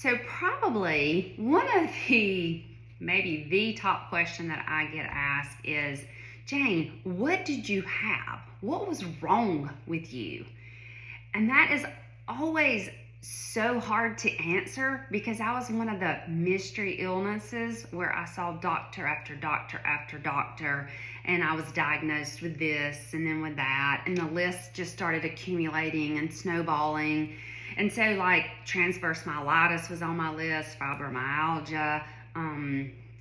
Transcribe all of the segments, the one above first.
So probably one of maybe the top question that I get asked is, Jane, what did you have? What was wrong with you? And that is always so hard to answer because I was one of the mystery illnesses where I saw doctor after doctor after doctor, and I was diagnosed with this and then with that, and the list just started accumulating and snowballing. And so like transverse myelitis was on my list, fibromyalgia,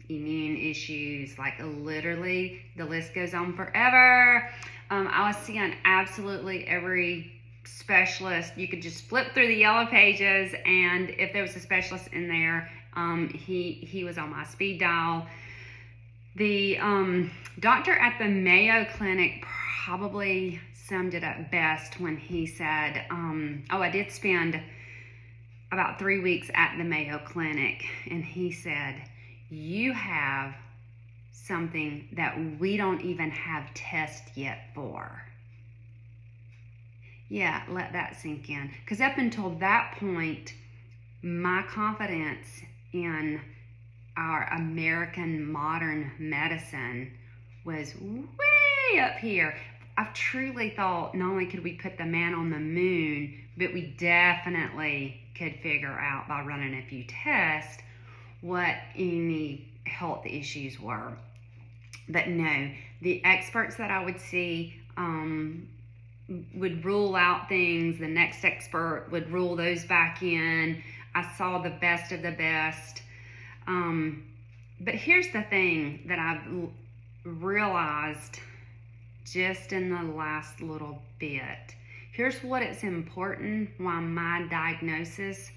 immune issues, like literally the list goes on forever. I was seeing absolutely every specialist. You could just flip through the yellow pages, and if there was a specialist in there, he was on my speed dial. The doctor at the Mayo Clinic probably summed it up best when he said, I did spend about 3 weeks at the Mayo Clinic, and he said, you have something that we don't even have tests yet for. Yeah, let that sink in. Because up until that point, my confidence in our American modern medicine was way up here. I've truly thought not only could we put the man on the moon, but we definitely could figure out by running a few tests what any health issues were. But no, the experts that I would see would rule out things. The next expert would rule those back in. I saw the best of the best. But here's the thing that I've realized just in the last little bit. Here's what it's important why my diagnosis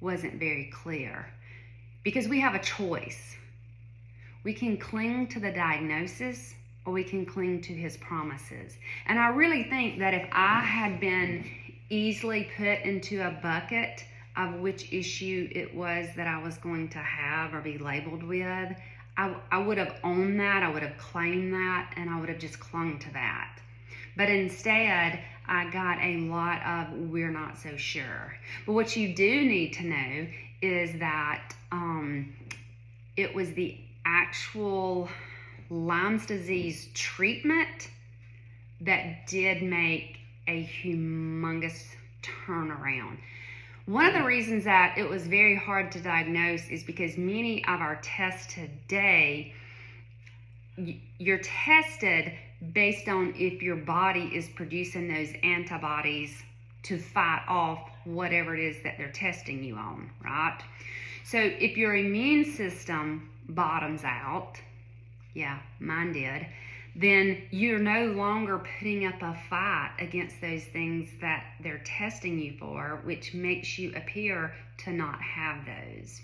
wasn't very clear. Because we have a choice. We can cling to the diagnosis or we can cling to his promises. And I really think that if I had been easily put into a bucket of which issue it was that I was going to have or be labeled with, I would have owned that, I would have claimed that, and I would have just clung to that. But instead, I got a lot of we're not so sure. But what you do need to know is that it was the actual Lyme's disease treatment that did make a humongous turnaround. One of the reasons that it was very hard to diagnose is because many of our tests today, you're tested based on if your body is producing those antibodies to fight off whatever it is that they're testing you on, right? So if your immune system bottoms out, yeah, mine did, then you're no longer putting up a fight against those things that they're testing you for, which makes you appear to not have those.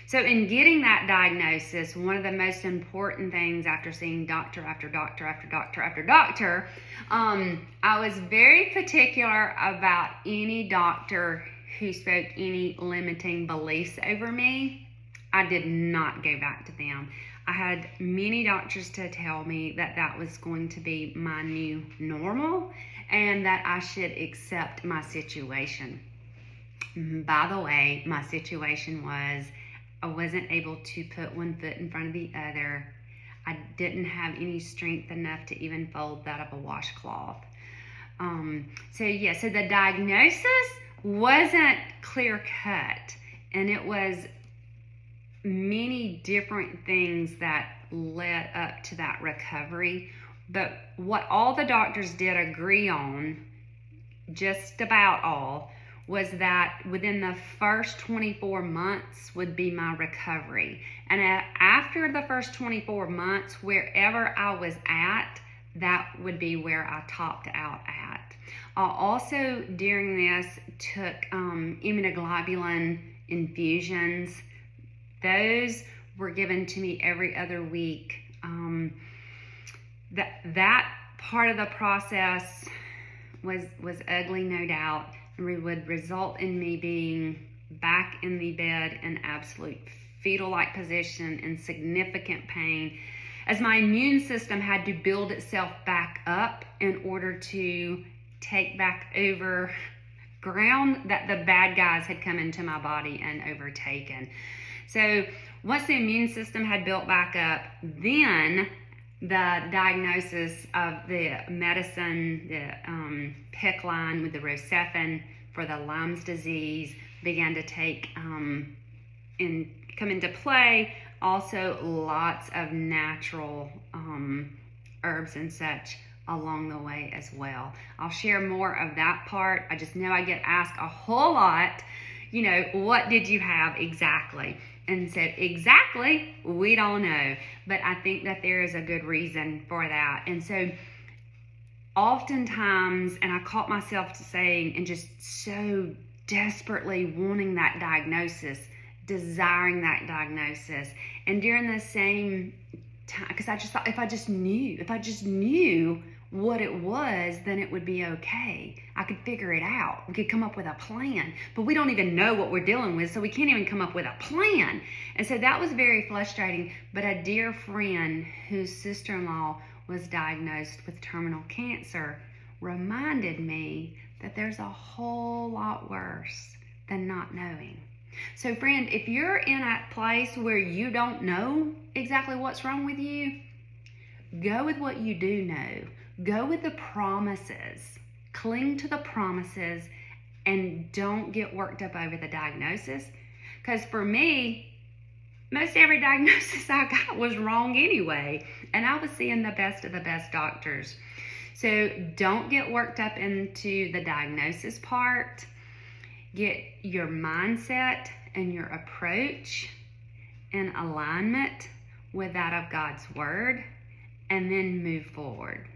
So in getting that diagnosis, one of the most important things after seeing doctor after doctor after doctor after doctor, I was very particular about any doctor who spoke any limiting beliefs over me. I did not go back to them. I had many doctors to tell me that that was going to be my new normal and that I should accept my situation. By the way, my situation was I wasn't able to put one foot in front of the other. I didn't have any strength enough to even fold that up a washcloth. So the diagnosis wasn't clear cut, and it was many different things that led up to that recovery. But what all the doctors did agree on, just about all, was that within the first 24 months would be my recovery. And after the first 24 months, wherever I was at, that would be where I topped out at. I also, during this, took immunoglobulin infusions. Those were given to me every other week. That part of the process was ugly, no doubt, and would result in me being back in the bed in absolute fetal-like position in significant pain, as my immune system had to build itself back up in order to take back over ground that the bad guys had come into my body and overtaken. So once the immune system had built back up, then the diagnosis of the medicine, the PICC line with the Rocephin for the Lyme's disease began to come into play. Also, lots of natural herbs and such along the way as well. I'll share more of that part. I just know I get asked a whole lot, what did you have exactly? And said, exactly, we don't know. But I think that there is a good reason for that. And so oftentimes, and I caught myself saying, and just so desperately wanting that diagnosis, desiring that diagnosis. And during the same time, because I just thought, if I just knew what it was, then it would be okay. I could figure it out. We could come up with a plan, but we don't even know what we're dealing with, so we can't even come up with a plan. And so that was very frustrating. But a dear friend whose sister-in-law was diagnosed with terminal cancer reminded me that there's a whole lot worse than not knowing. So friend, if you're in a place where you don't know exactly what's wrong with you, go with what you do know. Go with the promises. Cling to the promises and don't get worked up over the diagnosis. Because for me, most every diagnosis I got was wrong anyway. And I was seeing the best of the best doctors. So don't get worked up into the diagnosis part. Get your mindset and your approach in alignment with that of God's word, and then move forward.